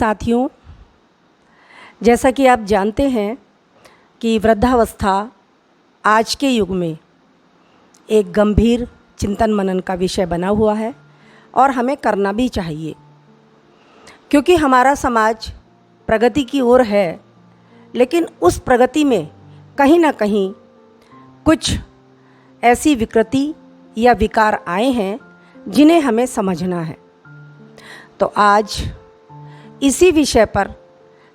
साथियों, जैसा कि आप जानते हैं कि वृद्धावस्था आज के युग में एक गंभीर चिंतन मनन का विषय बना हुआ है और हमें करना भी चाहिए, क्योंकि हमारा समाज प्रगति की ओर है, लेकिन उस प्रगति में कहीं ना कहीं कुछ ऐसी विकृति या विकार आए हैं जिन्हें हमें समझना है। तो आज इसी विषय पर,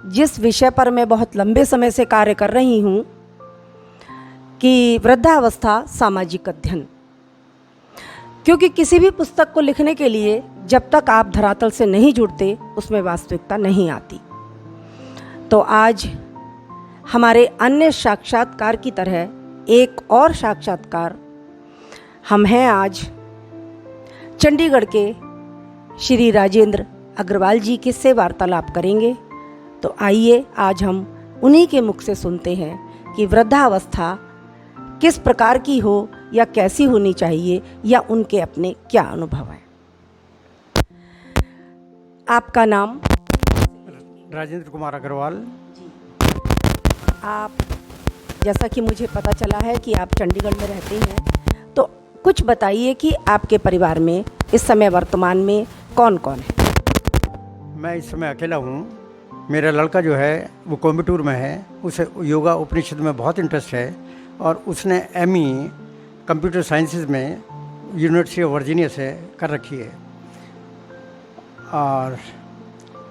जिस विषय पर मैं बहुत लंबे समय से कार्य कर रही हूँ कि वृद्धावस्था सामाजिक अध्ययन, क्योंकि किसी भी पुस्तक को लिखने के लिए जब तक आप धरातल से नहीं जुड़ते उसमें वास्तविकता नहीं आती। तो आज हमारे अन्य साक्षात्कार की तरह एक और साक्षात्कार हम हैं आज चंडीगढ़ के श्री राजेंद्र अग्रवाल जी के से वार्तालाप करेंगे। तो आइए आज हम उन्हीं के मुख से सुनते हैं कि वृद्धावस्था किस प्रकार की हो या कैसी होनी चाहिए या उनके अपने क्या अनुभव हैं। आपका नाम? राजेंद्र कुमार अग्रवाल। आप, जैसा कि मुझे पता चला है कि आप चंडीगढ़ में रहते हैं, तो कुछ बताइए कि आपके परिवार में इस समय वर्तमान में कौन कौन है? मैं इस समय अकेला हूँ। मेरा लड़का जो है वो कोयम्बटूर में है, उसे योगा उपनिषद में बहुत इंटरेस्ट है और उसने एमई कंप्यूटर साइंसेज में यूनिवर्सिटी ऑफ वर्जीनिया से कर रखी है और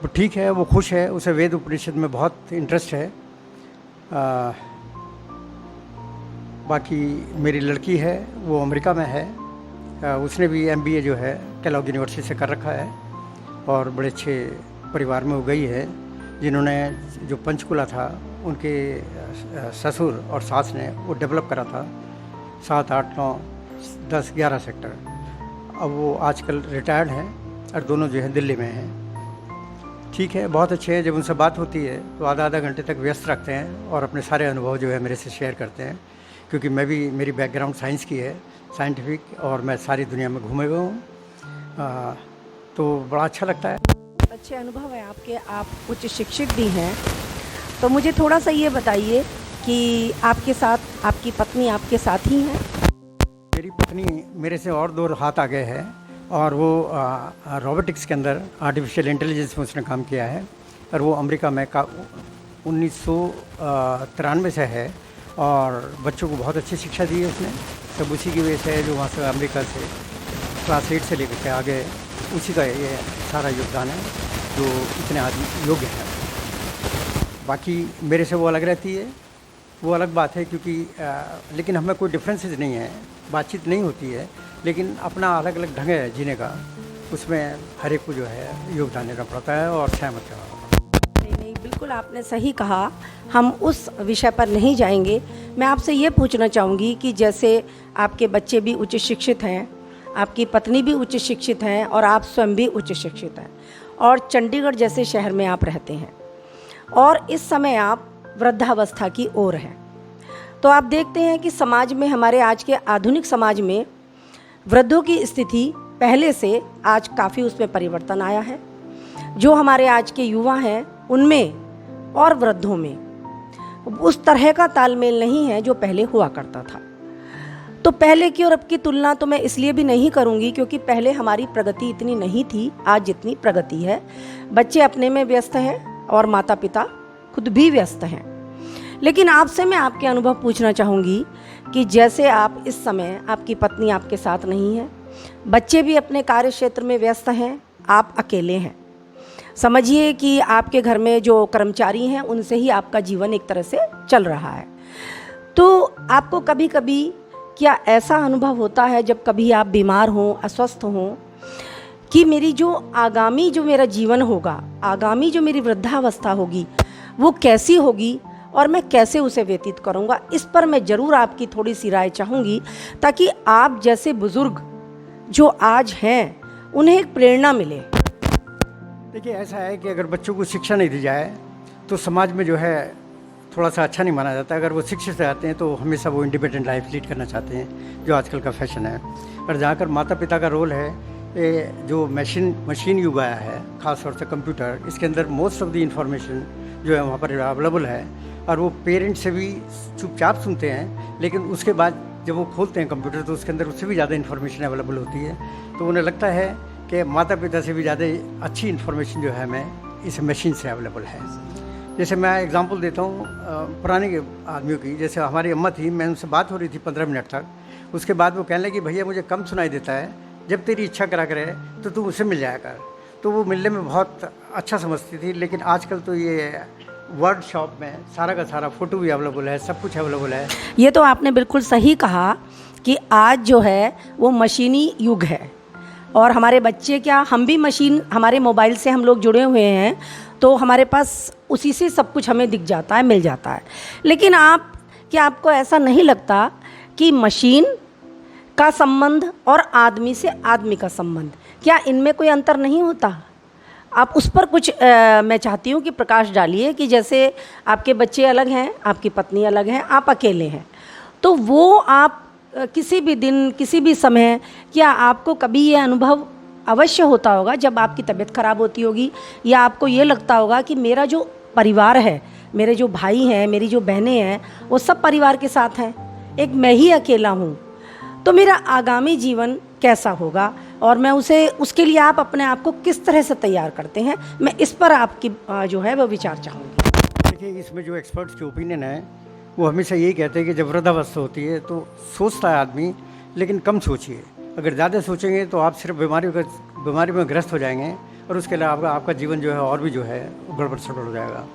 वो ठीक है, वो खुश है, उसे वेद उपनिषद में बहुत इंटरेस्ट है। बाकी मेरी लड़की है वो अमेरिका में है, उसने भी एमबीए जो है केलॉग यूनिवर्सिटी से कर रखा है और बड़े अच्छे परिवार में वो गई है, जिन्होंने जो पंचकुला था उनके ससुर और सास ने वो डेवलप करा था, 7, 8, 9, 10, 11 सेक्टर। अब वो आजकल रिटायर्ड हैं और दोनों जो है दिल्ली में हैं। ठीक है, बहुत अच्छे हैं। जब उनसे बात होती है तो आधा घंटे तक व्यस्त रखते हैं और अपने सारे अनुभव जो है मेरे से शेयर करते हैं, क्योंकि मेरी बैकग्राउंड साइंस की है, साइंटिफिक, और मैं सारी दुनिया में घूमे हुए हूँ। तो बड़ा अच्छा लगता है। अच्छे अनुभव है आपके, आप उच्च शिक्षित भी हैं। तो मुझे थोड़ा सा ये बताइए कि आपके साथ आपकी पत्नी आपके साथ ही हैं? मेरी पत्नी मेरे से और 2 हाथ आगे है और वो रोबोटिक्स के अंदर आर्टिफिशियल इंटेलिजेंस में उसने काम किया है और वो अमेरिका में 1993 से है और बच्चों को बहुत अच्छी शिक्षा दी है उसने। सब उसी की वजह से है जो वहाँ से अमेरिका से क्लास 8 से लेकर के आगे उसी का ये सारा योगदान है जो इतने आदमी योग्य है। बाकी मेरे से वो अलग रहती है, वो अलग बात है, क्योंकि लेकिन हमें कोई डिफरेंसेस नहीं है, बातचीत नहीं होती है, लेकिन अपना अलग अलग ढंग है जीने का, उसमें हर एक को जो है योगदान देना पड़ता है और सहमत करना। नहीं, बिल्कुल आपने सही कहा। हम उस विषय पर नहीं जाएंगे। मैं आपसे ये पूछना चाहूँगी कि जैसे आपके बच्चे भी उच्च शिक्षित हैं, आपकी पत्नी भी उच्च शिक्षित हैं और आप स्वयं भी उच्च शिक्षित हैं और चंडीगढ़ जैसे शहर में आप रहते हैं और इस समय आप वृद्धावस्था की ओर हैं, तो आप देखते हैं कि समाज में, हमारे आज के आधुनिक समाज में वृद्धों की स्थिति पहले से आज काफ़ी उसमें परिवर्तन आया है। जो हमारे आज के युवा हैं उनमें और वृद्धों में उस तरह का तालमेल नहीं है जो पहले हुआ करता था। तो पहले की और अब की तुलना तो मैं इसलिए भी नहीं करूंगी क्योंकि पहले हमारी प्रगति इतनी नहीं थी, आज जितनी प्रगति है। बच्चे अपने में व्यस्त हैं और माता पिता खुद भी व्यस्त हैं। लेकिन आपसे मैं आपके अनुभव पूछना चाहूँगी कि जैसे आप इस समय, आपकी पत्नी आपके साथ नहीं है, बच्चे भी अपने कार्य क्षेत्र में व्यस्त हैं, आप अकेले हैं। समझिए कि आपके घर में जो कर्मचारी हैं उनसे ही आपका जीवन एक तरह से चल रहा है। तो आपको कभी कभी क्या ऐसा अनुभव होता है जब कभी आप बीमार हों, अस्वस्थ हों, कि मेरी जो आगामी जो मेरा जीवन होगा, आगामी जो मेरी वृद्धावस्था होगी वो कैसी होगी और मैं कैसे उसे व्यतीत करूंगा? इस पर मैं ज़रूर आपकी थोड़ी सी राय चाहूँगी, ताकि आप जैसे बुज़ुर्ग जो आज हैं उन्हें एक प्रेरणा मिले। देखिए, ऐसा है कि अगर बच्चों को शिक्षा नहीं दी जाए तो समाज में जो है थोड़ा सा अच्छा नहीं माना जाता। अगर वो शिक्षित रहते हैं तो हमेशा वो इंडिपेंडेंट लाइफ लीड करना चाहते हैं, जो आजकल का फैशन है। और जहाँ कर माता पिता का रोल है ये जो मशीन युग आया है, ख़ास तौर से कंप्यूटर, इसके अंदर मोस्ट ऑफ द इंफॉर्मेशन जो है वहाँ पर अवेलेबल है और वो पेरेंट्स से भी चुपचाप सुनते हैं, लेकिन उसके बाद जब वो खोलते हैं कंप्यूटर तो उसके अंदर उससे भी ज़्यादा इन्फॉर्मेशन अवेलेबल होती है। तो उन्हें लगता है कि माता पिता से भी ज़्यादा अच्छी इन्फॉर्मेशन जो है हमें इस मशीन से अवेलेबल है। जैसे मैं एग्जांपल देता हूँ पुराने के आदमियों की। जैसे हमारी अम्मा थी, मैं उनसे बात हो रही थी 15 मिनट तक, उसके बाद वो कहने लगी भैया मुझे कम सुनाई देता है, जब तेरी इच्छा करा करे तो तू मुझसे मिल जाया कर। तो वो मिलने में बहुत अच्छा समझती थी। लेकिन आजकल तो ये वर्ड शॉप में सारा का सारा फ़ोटो भी अवेलेबल है, सब कुछ अवेलेबल है। ये तो आपने बिल्कुल सही कहा कि आज जो है वो मशीनी युग है और हमारे बच्चे क्या, हम भी मशीन, हमारे मोबाइल से हम लोग जुड़े हुए हैं तो हमारे पास उसी से सब कुछ हमें दिख जाता है, मिल जाता है। लेकिन आपको ऐसा नहीं लगता कि मशीन का संबंध और आदमी से आदमी का संबंध, क्या इनमें कोई अंतर नहीं होता? आप उस पर कुछ मैं चाहती हूँ कि प्रकाश डालिए कि जैसे आपके बच्चे अलग हैं, आपकी पत्नी अलग है, आप अकेले हैं, तो वो आप किसी भी दिन, किसी भी समय, क्या आपको कभी ये अनुभव अवश्य होता होगा जब आपकी तबीयत ख़राब होती होगी या आपको ये लगता होगा कि मेरा जो परिवार है, मेरे जो भाई हैं, मेरी जो बहनें हैं, वो सब परिवार के साथ हैं, एक मैं ही अकेला हूँ, तो मेरा आगामी जीवन कैसा होगा और मैं उसके लिए आप अपने आप को किस तरह से तैयार करते हैं? मैं इस पर आपकी जो है वो विचार चाहूँगी। देखिए, इसमें जो एक्सपर्ट्स के ओपिनियन है वो हमेशा यही कहते हैं कि जब वृद्धावस्था होती है तो सोचता है आदमी, लेकिन कम सोचिए। अगर ज़्यादा सोचेंगे तो आप सिर्फ बीमारी में ग्रस्त हो जाएंगे और उसके अलावा आपका जीवन जो है और भी जो है गड़बड़ सड़बड़ हो जाएगा।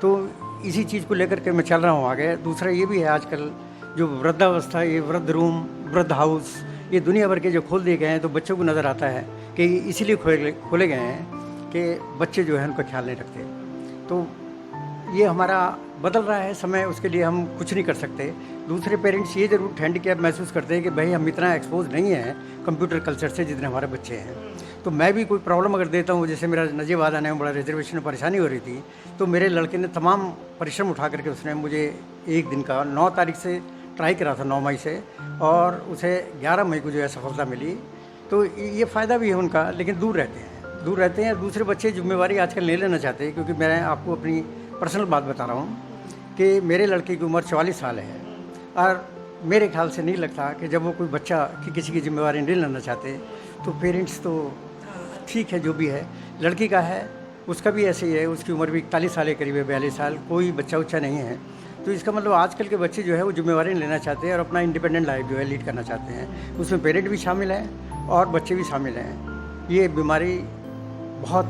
तो इसी चीज़ को लेकर के मैं चल रहा हूँ आगे। दूसरा ये भी है, आजकल जो वृद्धावस्था, ये वृद्ध रूम, वृद्ध हाउस, ये दुनिया भर के जो खोल दिए गए हैं, तो बच्चों को नज़र आता है कि इसीलिए खोले गए हैं कि बच्चे जो है उनका ख्याल नहीं रखते। तो ये हमारा बदल रहा है समय, उसके लिए हम कुछ नहीं कर सकते। दूसरे पेरेंट्स ये ज़रूर हैंडीकैप महसूस करते हैं कि भाई हम इतना एक्सपोज नहीं हैं कंप्यूटर कल्चर से जितने हमारे बच्चे हैं। तो मैं भी कोई प्रॉब्लम अगर देता हूँ, जैसे मेरा नजीबाद आने में बड़ा रिजर्वेशन में परेशानी हो रही थी, तो मेरे लड़के ने तमाम परिश्रम उठा करके उसने मुझे एक दिन का 9 तारीख से ट्राई करा था, 9 मई से, और उसे 11 मई को जो है सफलता मिली। तो ये फ़ायदा भी है उनका, लेकिन दूर रहते हैं। दूसरे बच्चे जिम्मेवारी आजकल नहीं लेना चाहते, क्योंकि मैं आपको अपनी पर्सनल बात बता रहा हूँ कि मेरे लड़के की उम्र 44 साल है और मेरे ख्याल से नहीं लगता कि जब वो कोई बच्चा कि किसी की जिम्मेवारी नहीं लेना चाहते तो पेरेंट्स तो ठीक है, जो भी है। लड़की का है, उसका भी ऐसे ही है, उसकी उम्र भी 41 साल के करीब है, 42 साल, कोई बच्चा उच्चा नहीं है। तो इसका मतलब आजकल के बच्चे जो है वो जिम्मेवारी लेना चाहते हैं और अपना इंडिपेंडेंट लाइफ जो है लीड करना चाहते हैं। उसमें पेरेंट भी शामिल हैं और बच्चे भी शामिल हैं। ये बीमारी बहुत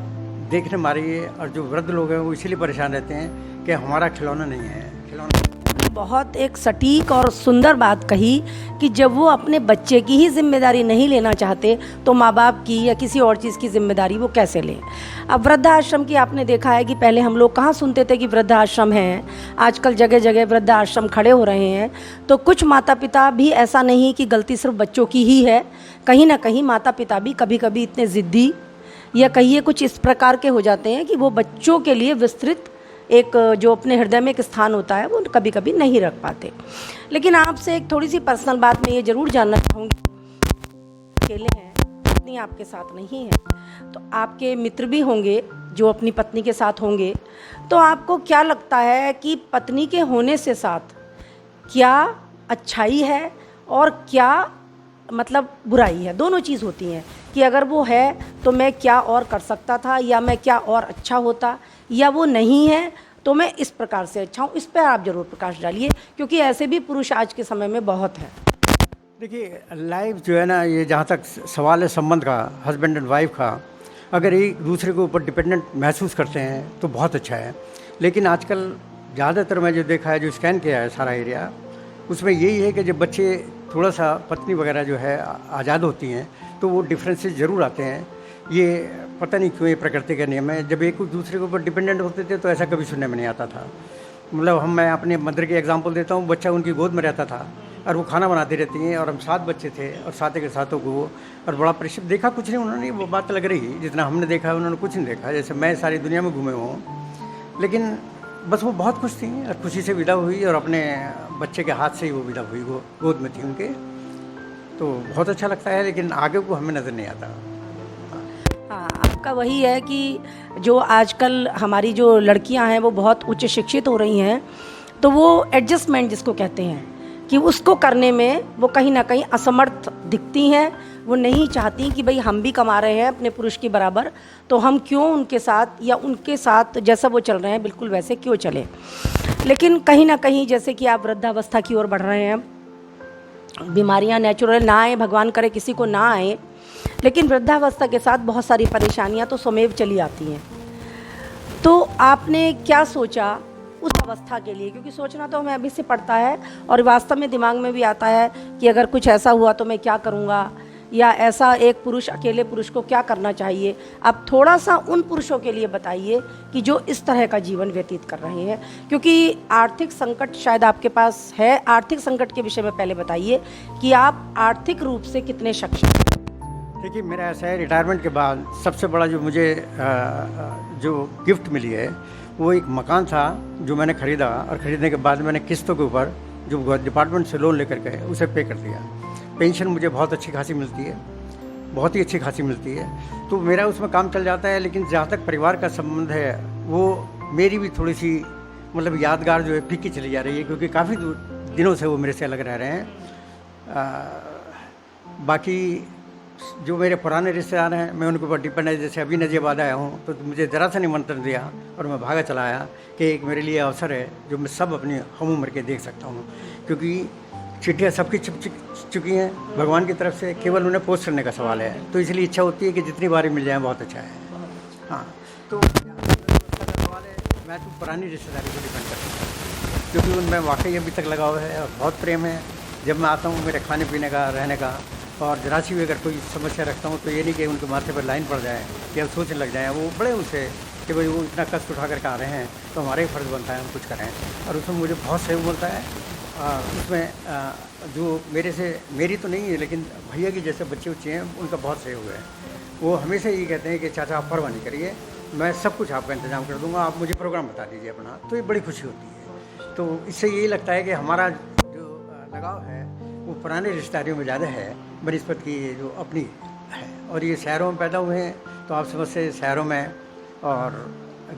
देखने में आ रही है और जो वृद्ध लोग हैं वो इसीलिए परेशान रहते हैं कि हमारा खिलौना नहीं है। बहुत एक सटीक और सुंदर बात कही कि जब वो अपने बच्चे की ही जिम्मेदारी नहीं लेना चाहते तो माँ बाप की या किसी और चीज़ की जिम्मेदारी वो कैसे लें। अब वृद्धाश्रम की आपने देखा है कि पहले हम लोग कहाँ सुनते थे कि वृद्धाश्रम हैं, आजकल जगह जगह वृद्धाश्रम खड़े हो रहे हैं। तो कुछ माता पिता भी, ऐसा नहीं कि गलती सिर्फ बच्चों की ही है, कहीं ना कहीं माता पिता भी कभी कभी इतने ज़िद्दी या कहिए कुछ इस प्रकार के हो जाते हैं कि वो बच्चों के लिए विस्तृत एक जो अपने हृदय में एक स्थान होता है वो कभी कभी नहीं रख पाते। लेकिन आपसे एक थोड़ी सी पर्सनल बात मैं ये ज़रूर जानना चाहूँगी, अकेले हैं, पत्नी आपके साथ नहीं है, तो आपके मित्र भी होंगे जो अपनी पत्नी के साथ होंगे, तो आपको क्या लगता है कि पत्नी के होने से साथ क्या अच्छाई है और क्या मतलब बुराई है? दोनों चीज़ होती हैं कि अगर वो है तो मैं क्या और कर सकता था या मैं क्या और अच्छा होता, या वो नहीं है तो मैं इस प्रकार से अच्छा हूँ। इस पर आप ज़रूर प्रकाश डालिए, क्योंकि ऐसे भी पुरुष आज के समय में बहुत हैं। देखिए, लाइफ जो है ना, ये जहाँ तक सवाल है संबंध का, हस्बैंड एंड वाइफ का, अगर एक दूसरे के ऊपर डिपेंडेंट महसूस करते हैं तो बहुत अच्छा है। लेकिन आजकल ज़्यादातर मैं जो देखा है, जो स्कैन किया है सारा एरिया, उसमें यही है कि जब बच्चे थोड़ा सा, पत्नी वगैरह जो है आज़ाद होती हैं तो वो डिफरेंसेस ज़रूर आते हैं। ये पता नहीं क्यों, ये प्रकृति का नियम है। जब एक दूसरे के ऊपर डिपेंडेंट होते थे तो ऐसा कभी सुनने में नहीं आता था। मतलब मैं अपने मदर की एग्जांपल देता हूँ, बच्चा उनकी गोद में रहता था और वो खाना बनाती रहती हैं और हम 7 बच्चे थे और 7 के साथों को वो, और बड़ा परिश्रम देखा, कुछ नहीं उन्होंने, वो बात लग रही जितना हमने देखा है उन्होंने कुछ नहीं देखा। जैसे मैं सारी दुनिया में घूमे हूँ, लेकिन बस वो बहुत खुश थी और खुशी से विदा हुई और अपने बच्चे के हाथ से ही वो विदा हुई, वो गोद में थी उनके। तो बहुत अच्छा लगता है, लेकिन आगे को हमें नज़र नहीं आता। आपका वही है कि जो आजकल हमारी जो लड़कियां हैं वो बहुत उच्च शिक्षित हो रही हैं, तो वो एडजस्टमेंट जिसको कहते हैं कि उसको करने में वो कहीं ना कहीं असमर्थ दिखती हैं। वो नहीं चाहती कि भाई हम भी कमा रहे हैं अपने पुरुष के बराबर, तो हम क्यों उनके साथ या उनके साथ जैसा वो चल रहे हैं बिल्कुल वैसे क्यों चलें। लेकिन कहीं ना कहीं जैसे कि आप वृद्धावस्था की ओर बढ़ रहे हैं, बीमारियां नेचुरल ना आए, भगवान करे किसी को ना आए, लेकिन वृद्धावस्था के साथ बहुत सारी परेशानियां तो स्वमेव चली आती हैं। तो आपने क्या सोचा उस अवस्था के लिए, क्योंकि सोचना तो हमें अभी से पड़ता है और वास्तव में दिमाग में भी आता है कि अगर कुछ ऐसा हुआ तो मैं क्या करूँगा, या ऐसा एक पुरुष अकेले पुरुष को क्या करना चाहिए। आप थोड़ा सा उन पुरुषों के लिए बताइए कि जो इस तरह का जीवन व्यतीत कर रहे हैं, क्योंकि आर्थिक संकट शायद आपके पास है। आर्थिक संकट के विषय में पहले बताइए कि आप आर्थिक रूप से कितने सक्षम हैं। देखिए, मेरा ऐसा है, रिटायरमेंट के बाद सबसे बड़ा जो मुझे जो गिफ्ट मिली है वो एक मकान था जो मैंने ख़रीदा, और ख़रीदने के बाद मैंने किस्तों के ऊपर जो डिपार्टमेंट से लोन लेकर के उसे पे कर दिया। पेंशन मुझे बहुत अच्छी खासी मिलती है, बहुत ही अच्छी खासी मिलती है, तो मेरा उसमें काम चल जाता है। लेकिन जहाँ तक परिवार का संबंध है वो मेरी भी थोड़ी सी मतलब यादगार जो है फीकी चली जा रही है, क्योंकि काफ़ी दिनों से वो मेरे से अलग रह रहे हैं। बाकी जो मेरे पुराने रिश्तेदार हैं मैं उनके ऊपर डिपेंड है। जैसे अभी नजीबाद आया हूँ तो मुझे ज़रा सा निमंत्रण दिया और मैं भागा चला आया कि एक मेरे लिए अवसर है जो मैं सब अपनी हम उम्र के देख सकता हूँ, क्योंकि चिट्ठियाँ सबकी छप चुकी हैं भगवान की तरफ से, केवल उन्हें पोस्ट करने का सवाल है। तो इसलिए इच्छा होती है कि जितनी बारी मिल जाए बहुत अच्छा है। हाँ, तो सवाल है, मैं तो पुरानी रिश्तेदारी को डिपेंड करता हूँ, क्योंकि उनमें वाकई अभी तक लगाव है और बहुत प्रेम है। जब मैं आता हूँ मेरे खाने पीने का, रहने का, और जरा सी भी अगर कोई समस्या रखता हूँ तो ये नहीं कि उनके माथे पर लाइन पड़ जाए या सोचने लग जाए। वो बड़े उनसे कि भाई वो इतना कष्ट उठा करके आ रहे हैं तो हमारा ही फ़र्ज़ बनता है हम कुछ करें, और उसमें मुझे बहुत सहयोग मिलता है। उसमें जो मेरे से, मेरी तो नहीं है लेकिन भैया की जैसे बच्चे उच्चे हैं उनका बहुत सहयोग है। वो हमेशा ये कहते हैं कि चाचा आप परवाह नहीं करिए, मैं सब कुछ आपका इंतज़ाम कर दूँगा, आप मुझे प्रोग्राम बता दीजिए अपना। तो ये बड़ी खुशी होती है। तो इससे यही लगता है कि हमारा जो लगाव है वो पुराने रिश्तेदारियों में ज़्यादा है बनिस्बत की जो अपनी है। और ये शहरों में पैदा हुए हैं तो आप समझते हैं शहरों में और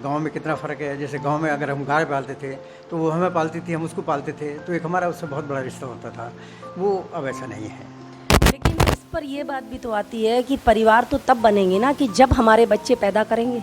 गांव में कितना फ़र्क है। जैसे गांव में अगर हम गाय पालते थे तो वो हमें पालती थी, हम उसको पालते थे, तो एक हमारा उससे बहुत बड़ा रिश्ता होता था। वो अब ऐसा नहीं है। लेकिन इस पर यह बात भी तो आती है कि परिवार तो तब बनेंगे ना कि जब हमारे बच्चे पैदा करेंगे।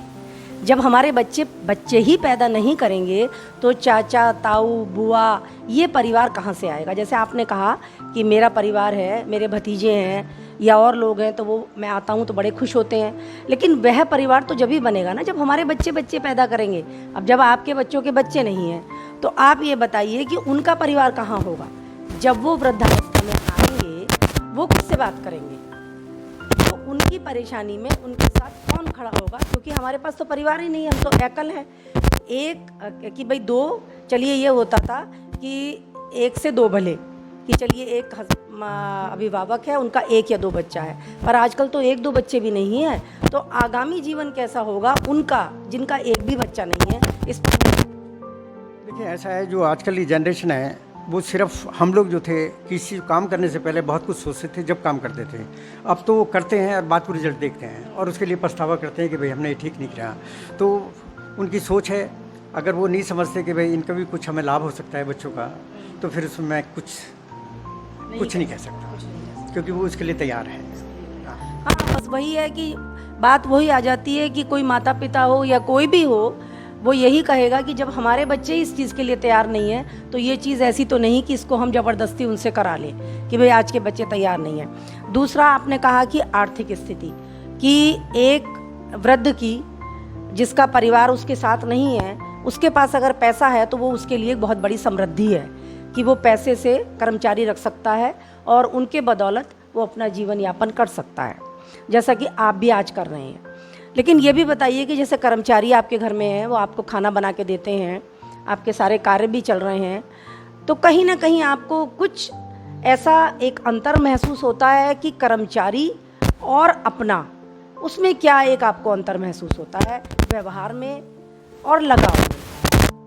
जब हमारे बच्चे ही पैदा नहीं करेंगे तो चाचा, ताऊ, बुआ, ये परिवार कहाँ से आएगा। जैसे आपने कहा कि मेरा परिवार है, मेरे भतीजे हैं या और लोग हैं, तो वो मैं आता हूँ तो बड़े खुश होते हैं। लेकिन वह परिवार तो जब ही बनेगा ना जब हमारे बच्चे पैदा करेंगे। अब जब आपके बच्चों के बच्चे नहीं हैं तो आप ये बताइए कि उनका परिवार कहाँ होगा। जब वो वृद्धावस्था में आएंगे वो किससे बात करेंगे, तो उनकी परेशानी में उनके साथ कौन खड़ा होगा, क्योंकि हमारे पास तो परिवार ही नहीं है, हम तो एकल हैं। एक कि भाई दो, चलिए ये होता था कि एक से दो भले, कि चलिए एक अभिभावक है उनका एक या दो बच्चा है, पर आजकल तो एक दो बच्चे भी नहीं है। तो आगामी जीवन कैसा होगा उनका जिनका एक भी बच्चा नहीं है। इस देखिए, ऐसा है जो आजकल की जनरेशन है वो सिर्फ हम लोग जो थे किसी काम करने से पहले बहुत कुछ सोचते थे जब काम करते थे। अब तो वो करते हैं और बात को रिजल्ट देखते हैं और उसके लिए पछतावा करते हैं कि भाई हमने ये ठीक नहीं किया। तो उनकी सोच है, अगर वो नहीं समझते कि भाई इनका भी कुछ हमें लाभ हो सकता है बच्चों का, तो फिर उसमें मैं कुछ नहीं कह सकता, क्योंकि वो उसके लिए तैयार है। हाँ, बस वही है कि बात वही आ जाती है कि कोई माता पिता हो या कोई भी हो, वो यही कहेगा कि जब हमारे बच्चे इस चीज़ के लिए तैयार नहीं है तो ये चीज़ ऐसी तो नहीं कि इसको हम ज़बरदस्ती उनसे करा लें कि भाई आज के बच्चे तैयार नहीं हैं। दूसरा आपने कहा कि आर्थिक स्थिति, कि एक वृद्ध की जिसका परिवार उसके साथ नहीं है, उसके पास अगर पैसा है तो वो उसके लिए बहुत बड़ी समृद्धि है कि वो पैसे से कर्मचारी रख सकता है और उनके बदौलत वो अपना जीवन यापन कर सकता है, जैसा कि आप भी आज कर रहे हैं। लेकिन ये भी बताइए कि जैसे कर्मचारी आपके घर में हैं, वो आपको खाना बना के देते हैं, आपके सारे कार्य भी चल रहे हैं, तो कहीं ना कहीं आपको कुछ ऐसा एक अंतर महसूस होता है कि कर्मचारी और अपना, उसमें क्या एक आपको अंतर महसूस होता है व्यवहार में और लगाव में?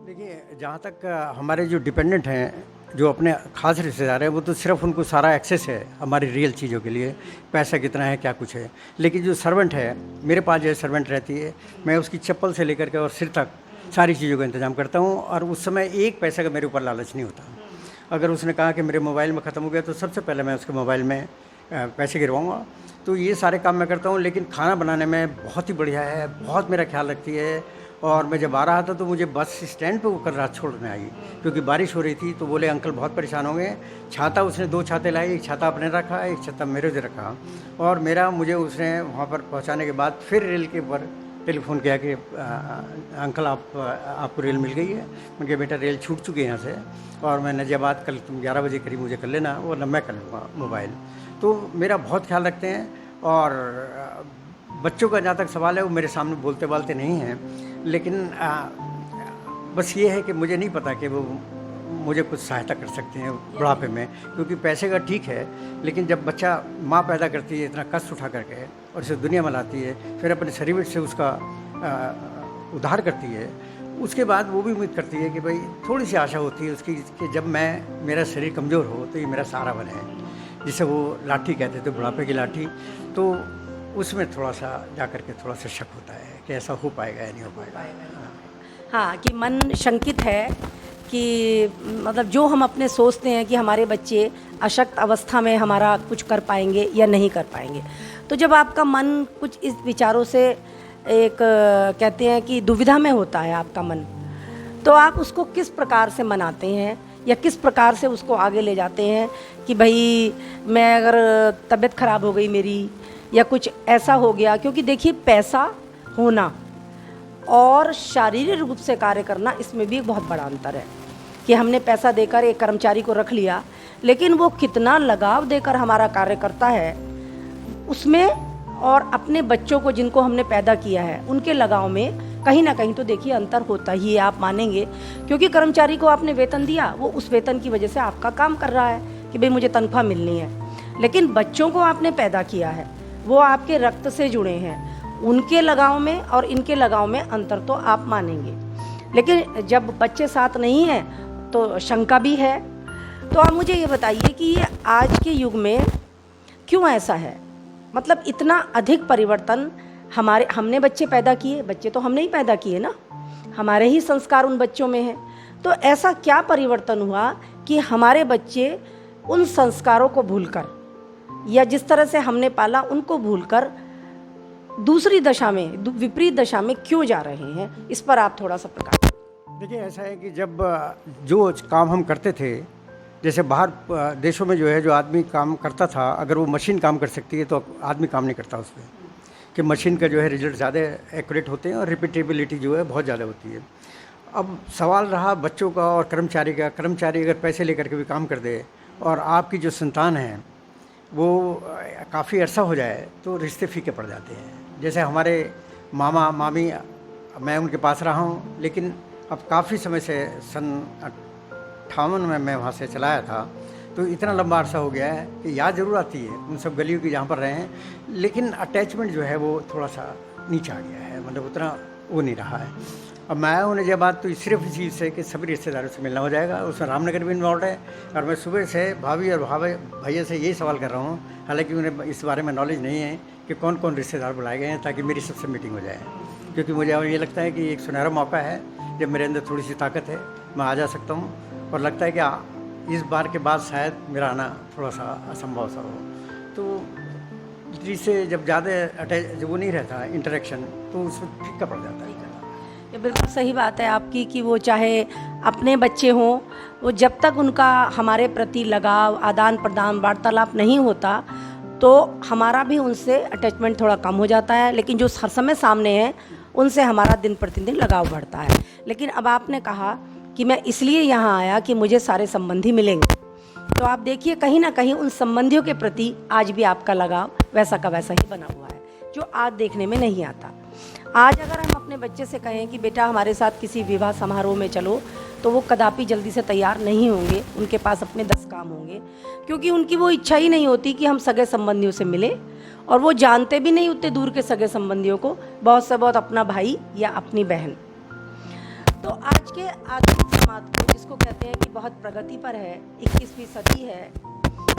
देखिए, जहाँ तक हमारे जो डिपेंडेंट हैं जो अपने खास रिश्तेदार हैं वो तो सिर्फ उनको सारा एक्सेस है हमारी रियल चीज़ों के लिए, पैसा कितना है क्या कुछ है। लेकिन जो सर्वेंट है, मेरे पास जो सर्वेंट रहती है, मैं उसकी चप्पल से लेकर के और सिर तक सारी चीज़ों का इंतज़ाम करता हूँ, और उस समय एक पैसा का मेरे ऊपर लालच नहीं होता। अगर उसने कहा कि मेरे मोबाइल में ख़त्म हो गया तो सबसे पहले मैं उसके मोबाइल में पैसे गिरवाऊँगा। तो ये सारे काम मैं करता हूँ। लेकिन खाना बनाने में बहुत ही बढ़िया है, बहुत मेरा ख्याल रखती है। और मैं जब आ रहा था तो मुझे बस स्टैंड पे वो कल रात छोड़ने आई, क्योंकि बारिश हो रही थी। तो बोले अंकल बहुत परेशान हो गए। छाता उसने 2 छाते लाई, एक छाता आपने रखा, एक छाता मेरे से रखा। और मुझे उसने वहाँ पर पहुँचाने के बाद फिर रेल के ऊपर टेलीफोन किया कि अंकल आपको रेल मिल गई है। मैं कहा बेटा रेल छूट चुकी है यहाँ से, और मैं नजियाबाद कल तुम 11 बजे करीब मुझे कर लेना, वरना मैं कर लूँगा मोबाइल। तो मेरा बहुत ख्याल रखते हैं। और बच्चों का जहाँ तक सवाल है, वो मेरे सामने बोलते बालते नहीं हैं। लेकिन बस ये है कि मुझे नहीं पता कि वो मुझे कुछ सहायता कर सकते हैं बुढ़ापे में, क्योंकि पैसे का ठीक है, लेकिन जब बच्चा माँ पैदा करती है इतना कष्ट उठा करके और इसे दुनिया में लाती है, फिर अपने शरीर से उसका उद्धार करती है, उसके बाद वो भी उम्मीद करती है कि भाई थोड़ी सी आशा होती है उसकी कि जब मेरा शरीर कमज़ोर हो तो ये मेरा सहारा बने, जिसे वो लाठी कहते थे, बुढ़ापे की लाठी। तो उसमें थोड़ा सा जा कर के थोड़ा सा शक होता है कि ऐसा हो पाएगा या नहीं हो पाएगा। हाँ, कि मन शंकित है कि मतलब जो हम अपने सोचते हैं कि हमारे बच्चे अशक्त अवस्था में हमारा कुछ कर पाएंगे या नहीं कर पाएंगे। तो जब आपका मन कुछ इस विचारों से एक कहते हैं कि दुविधा में होता है आपका मन, तो आप उसको किस प्रकार से मनाते हैं या किस प्रकार से उसको आगे ले जाते हैं कि भाई मैं अगर तबीयत ख़राब हो गई मेरी या कुछ ऐसा हो गया। क्योंकि देखिए पैसा होना और शारीरिक रूप से कार्य करना, इसमें भी एक बहुत बड़ा अंतर है कि हमने पैसा देकर एक कर्मचारी को रख लिया, लेकिन वो कितना लगाव देकर हमारा कार्य करता है उसमें, और अपने बच्चों को जिनको हमने पैदा किया है उनके लगाव में कहीं ना कहीं तो देखिए अंतर होता ही है, आप मानेंगे। क्योंकि कर्मचारी को आपने वेतन दिया, वो उस वेतन की वजह से आपका काम कर रहा है कि भाई मुझे तनख्वाह मिलनी है। लेकिन बच्चों को आपने पैदा किया है, वो आपके रक्त से जुड़े हैं, उनके लगाव में और इनके लगाव में अंतर तो आप मानेंगे। लेकिन जब बच्चे साथ नहीं हैं तो शंका भी है। तो आप मुझे ये बताइए कि ये आज के युग में क्यों ऐसा है, मतलब इतना अधिक परिवर्तन। हमने बच्चे पैदा किए, बच्चे तो हमने ही पैदा किए ना, हमारे ही संस्कार उन बच्चों में हैं। तो ऐसा क्या परिवर्तन हुआ कि हमारे बच्चे उन संस्कारों को भूलकर या जिस तरह से हमने पाला उनको भूलकर दूसरी दशा में, विपरीत दशा में क्यों जा रहे हैं? इस पर आप थोड़ा सा प्रकाश। देखिए ऐसा है कि जब जो काम हम करते थे, जैसे बाहर देशों में जो है जो आदमी काम करता था, अगर वो मशीन काम कर सकती है तो आदमी काम नहीं करता उसमें, कि मशीन का जो है रिजल्ट ज़्यादा एक्यूरेट होते हैं और रिपीटेबिलिटी जो है बहुत ज़्यादा होती है। अब सवाल रहा बच्चों का और कर्मचारी का। कर्मचारी अगर पैसे लेकर के भी काम कर दे और आपकी जो संतान है वो काफ़ी अरसा हो जाए तो रिश्ते फीके पड़ जाते हैं। जैसे हमारे मामा मामी, मैं उनके पास रहा हूँ, लेकिन अब काफ़ी समय से सन 58 में मैं वहाँ से चलाया था, तो इतना लंबा अरसा हो गया है कि याद ज़रूर आती है उन सब गलियों की जहाँ पर रहे हैं, लेकिन अटैचमेंट जो है वो थोड़ा सा नीचे आ गया है, मतलब उतना वो नहीं रहा है। अब मैं आया हूँ नजियाबाद तो सिर्फ इस चीज़ से कि सभी रिश्तेदारों से मिलना हो जाएगा, उसमें रामनगर भी इन्वॉल्व है। और मैं सुबह से भाभी और भैया से यही सवाल कर रहा हूँ, हालांकि उन्हें इस बारे में नॉलेज नहीं है कि कौन कौन रिश्तेदार बुलाए गए हैं, ताकि मेरी सबसे मीटिंग हो जाए। क्योंकि मुझे ये लगता है कि एक सुनहरा मौका है, जब मेरे अंदर थोड़ी सी ताकत है मैं आ जा सकता हूँ। और लगता है कि इस बार के बाद शायद मेरा आना थोड़ा सा असंभव सा हो। तो जिससे जब ज़्यादा अटैच जब वो नहीं रहता इंटरेक्शन, तो उसमें फीका पड़ जाता है। ये बिल्कुल सही बात है आपकी कि वो चाहे अपने बच्चे हों, वो जब तक उनका हमारे प्रति लगाव, आदान प्रदान, वार्तालाप नहीं होता तो हमारा भी उनसे अटैचमेंट थोड़ा कम हो जाता है। लेकिन जो हर समय सामने है उनसे हमारा दिन प्रतिदिन लगाव बढ़ता है। लेकिन अब आपने कहा कि मैं इसलिए यहाँ आया कि मुझे सारे संबंधी मिलेंगे, तो आप देखिए कहीं ना कहीं उन संबंधियों के प्रति आज भी आपका लगाव वैसा का वैसा ही बना हुआ है, जो आज देखने में नहीं आता। आज अगर हम अपने बच्चे से कहें कि बेटा हमारे साथ किसी विवाह समारोह में चलो, तो वो कदापि जल्दी से तैयार नहीं होंगे, उनके पास अपने 10 काम होंगे, क्योंकि उनकी वो इच्छा ही नहीं होती कि हम सगे संबंधियों से मिले, और वो जानते भी नहीं उतने दूर के सगे संबंधियों को, बहुत से बहुत अपना भाई या अपनी बहन। तो आज के आधुनिक समाज को जिसको कहते हैं कि बहुत प्रगति पर है, 21वीं सदी है,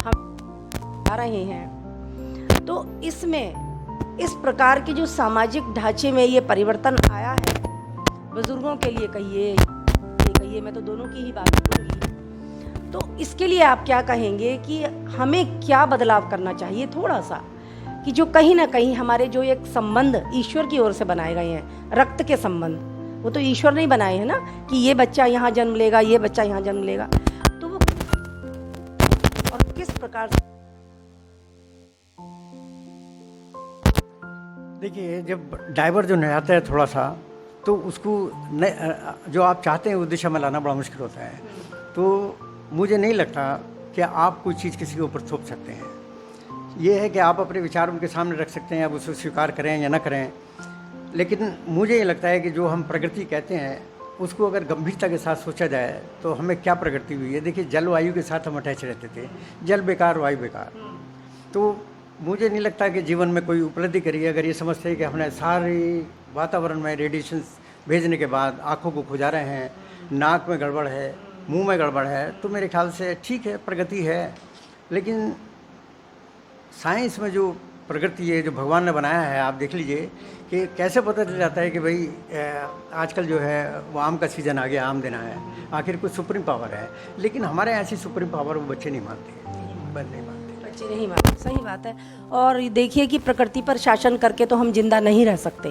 हम आ रहे हैं। तो इसमें इस प्रकार के जो सामाजिक ढांचे में ये परिवर्तन आया है, बुजुर्गों के लिए कहिए, ये कहिए, मैं तो दोनों की ही बात करूँगी। तो इसके लिए आप क्या कहेंगे कि हमें क्या बदलाव करना चाहिए थोड़ा सा, कि जो कहीं ना कहीं हमारे जो एक संबंध ईश्वर की ओर से बनाए गए हैं, रक्त के संबंध, वो तो ईश्वर ने ही बनाए हैं ना, कि ये बच्चा यहाँ जन्म लेगा, ये बच्चा यहाँ जन्म लेगा, तो वो और किस प्रकार से। देखिए, जब डाइवर जो आता है थोड़ा सा, तो उसको जो आप चाहते हैं उस दिशा में लाना बड़ा मुश्किल होता है। तो मुझे नहीं लगता कि आप कोई चीज़ किसी के ऊपर थोप सकते हैं। ये है कि आप अपने विचार उनके सामने रख सकते हैं, अब उसको स्वीकार करें या ना करें। लेकिन मुझे ये लगता है कि जो हम प्रगति कहते हैं, उसको अगर गंभीरता के साथ सोचा जाए तो हमें क्या प्रगति हुई है। देखिए, जलवायु के साथ हम अटैच रहते थे, जल बेकार वायु बेकार। तो मुझे नहीं लगता कि जीवन में कोई उपलब्धि करी है अगर ये समझते हैं कि हमने सारी वातावरण में रेडिएशन भेजने के बाद आँखों को खुजा रहे हैं, नाक में गड़बड़ है, मुंह में गड़बड़ है। तो मेरे ख्याल से ठीक है, प्रगति है, लेकिन साइंस में जो प्रगति है, जो भगवान ने बनाया है, आप देख लीजिए कि कैसे पता चल जाता है कि भाई आजकल जो है वो आम का सीज़न आ गया, आम देना है, आखिर कोई सुप्रीम पावर है। लेकिन हमारे यहाँ ऐसी सुप्रीम पावर वो बच्चे नहीं मानते, बच्चे नहीं मानते, सही बात है। और देखिए कि प्रकृति पर शासन करके तो हम जिंदा नहीं रह सकते,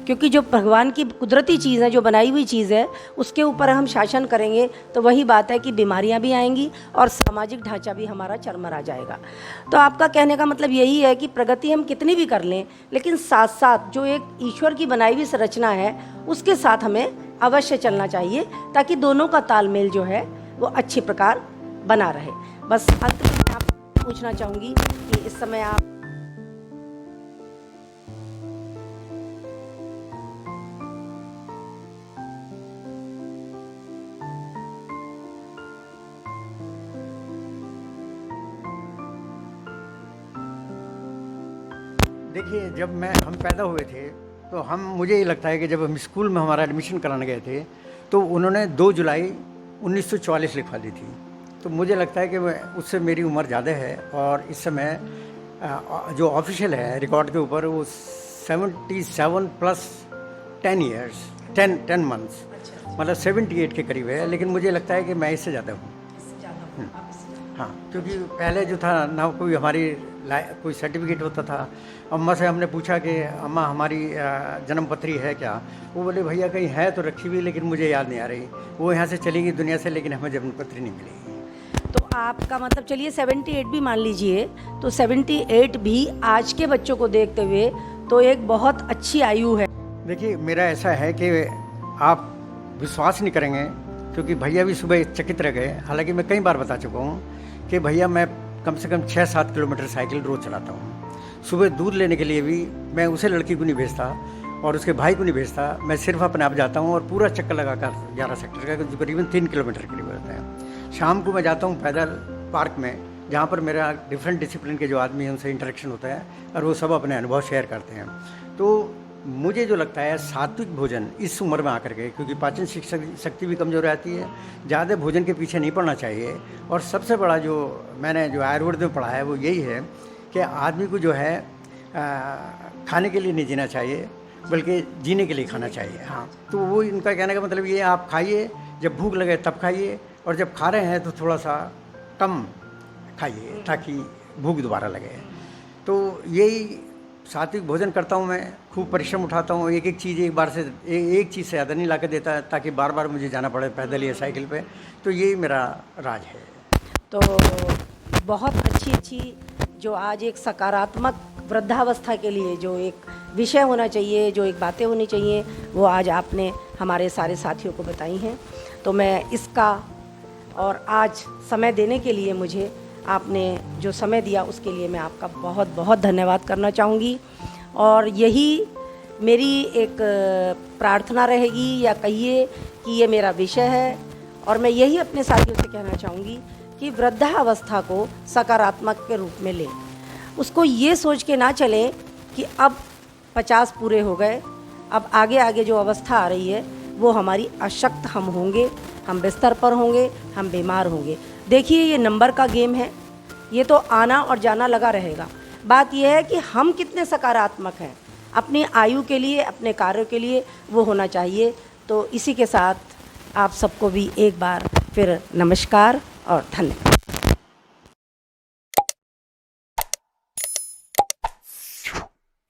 क्योंकि जो भगवान की कुदरती चीज़ है, जो बनाई हुई चीज़ है, उसके ऊपर हम शासन करेंगे तो वही बात है कि बीमारियां भी आएंगी और सामाजिक ढांचा भी हमारा चरमरा जाएगा। तो आपका कहने का मतलब यही है कि प्रगति हम कितनी भी कर लें, लेकिन साथ साथ जो एक ईश्वर की बनाई हुई संरचना है, उसके साथ हमें अवश्य चलना चाहिए, ताकि दोनों का तालमेल जो है वो अच्छी प्रकार बना रहे। बस अंत में मैं आपसे पूछना चाहूँगी कि इस समय आप देखिए, जब हम पैदा हुए थे तो मुझे ये लगता है कि जब हम स्कूल में हमारा एडमिशन कराने गए थे तो उन्होंने 2 जुलाई 1944 लिखवा दी थी। तो मुझे लगता है कि उससे मेरी उम्र ज़्यादा है, और इस समय जो ऑफिशियल है रिकॉर्ड के ऊपर वो 77 प्लस 10 ईयर्स 10 मंथ्स, मतलब 78 के करीब है। लेकिन मुझे लगता है कि मैं इससे ज़्यादा हूँ। हाँ, क्योंकि पहले जो था ना कोई हमारी कोई सर्टिफिकेट होता था। अम्मा से हमने पूछा कि अम्मा हमारी जन्म पत्री है क्या? वो बोले भैया कहीं है तो रखी हुई, लेकिन मुझे याद नहीं आ रही। वो यहाँ से चली गई दुनिया से, लेकिन हमें जन्म पत्री नहीं मिली। तो आपका मतलब, चलिए 78 भी मान लीजिए, तो 78 भी आज के बच्चों को देखते हुए तो एक बहुत अच्छी आयु है। देखिए, मेरा ऐसा है कि आप विश्वास नहीं करेंगे, क्योंकि भैया भी सुबह चकित रह गए। हालांकि मैं कई बार बता चुका हूँ कि भैया मैं कम से कम 6-7 किलोमीटर साइकिल रोज़ चलाता हूँ। सुबह दूध लेने के लिए भी मैं उसे लड़की को नहीं भेजता और उसके भाई को नहीं भेजता, मैं सिर्फ अपने आप जाता हूँ और पूरा चक्कर लगाकर 11 सेक्टर का, जो करीबन 3 किलोमीटर करीब होता है। शाम को मैं जाता हूँ पैदल पार्क में, जहाँ पर मेरा डिफरेंट डिसिप्लिन के जो आदमी हैं उनसे इंटरेक्शन होता है और वो सब अपने अनुभव शेयर करते हैं। तो मुझे जो लगता है सात्विक भोजन इस उम्र में आकर के, क्योंकि पाचन शक्ति भी कमज़ोर रहती है, ज़्यादा भोजन के पीछे नहीं पड़ना चाहिए। और सबसे बड़ा जो मैंने जो आयुर्वेद में पढ़ा है वो यही है कि आदमी को जो है खाने के लिए नहीं जीना चाहिए, बल्कि जीने के लिए खाना चाहिए। हाँ, तो वो इनका कहने का मतलब ये, आप खाइए जब भूख लगे तब खाइए, और जब खा रहे हैं तो थोड़ा सा कम खाइए ताकि भूख दोबारा लगे। तो यही सात्विक भोजन करता हूँ मैं, खूब परिश्रम उठाता हूँ, एक चीज़ एक चीज़ से ज़्यादा नहीं ला के देता, ताकि बार बार मुझे जाना पड़े पैदल या साइकिल पे। तो यही मेरा राज है। तो बहुत अच्छी जो आज एक सकारात्मक वृद्धावस्था के लिए जो एक विषय होना चाहिए, जो एक बातें होनी चाहिए, वो आज आपने हमारे सारे साथियों को बताई हैं। तो मैं इसका, और आज समय देने के लिए मुझे आपने जो समय दिया उसके लिए मैं आपका बहुत बहुत धन्यवाद करना चाहूँगी। और यही मेरी एक प्रार्थना रहेगी, या कहिए कि ये मेरा विषय है, और मैं यही अपने साथियों से कहना चाहूँगी कि वृद्धावस्था को सकारात्मक के रूप में लें। उसको ये सोच के ना चलें कि अब 50 पूरे हो गए, अब आगे आगे जो अवस्था आ रही है वो हमारी अशक्त हम होंगे, हम बिस्तर पर होंगे, हम बीमार होंगे। देखिए ये नंबर का गेम है, ये तो आना और जाना लगा रहेगा। बात यह है कि हम कितने सकारात्मक हैं अपनी आयु के लिए, अपने कार्यों के लिए, वो होना चाहिए। तो इसी के साथ आप सबको भी एक बार फिर नमस्कार और धन्यवाद।